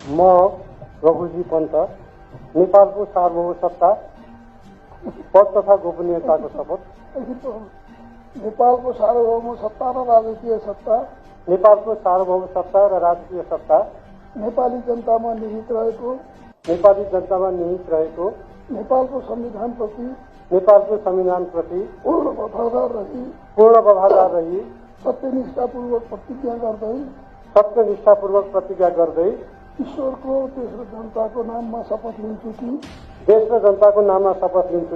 म रघुजी पन्त नेपालको सार्वभौम सत्ता पद तथा गोपनीयताको शपथ नेपालको सार्वभौम सत्ता र राजकीय सत्ता नेपालको सार्वभौम सत्ता र राजकीय सत्ता नेपाली जनतामा निहित रहेको नेपाली जनतामा निहित रहेको नेपालको संविधानप्रति पूर्ण वफादार रही सत्यनिष्ठापूर्वक प्रतिज्ञा गर्दै ईश्वरको देश र जनताको नाममा शपथ लिन्छु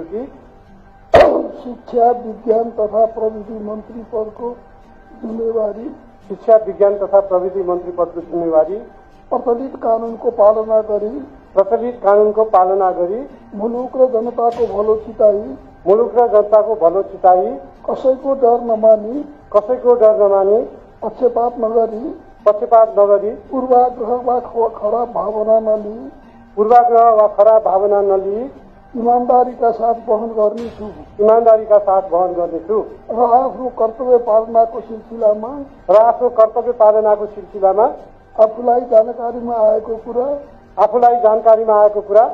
कि शिक्षा विज्ञान तथा प्रविधि मन्त्री पदको जिम्मेवारी प्रचलित कानूनको पालना गरी मुलुक र जनताको भलो चिताई कसैको डर नमानी पक्षपात नगरी पूर्वाग्रह वा खराब भावना नलिई ईमानदारीका साथ वहन गर्नेछु र आफ्नो कर्तव्य पालनाको सिलसिलामा आफूलाई जानकारीमा आएको कुरा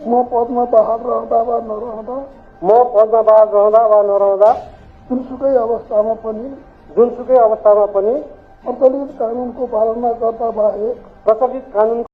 म पदमा बहाल रहँदा वा नरहँदा जुनसुकै अवस्थामा पनि प्रचलित कानूनको पालना गर्दा बाहेक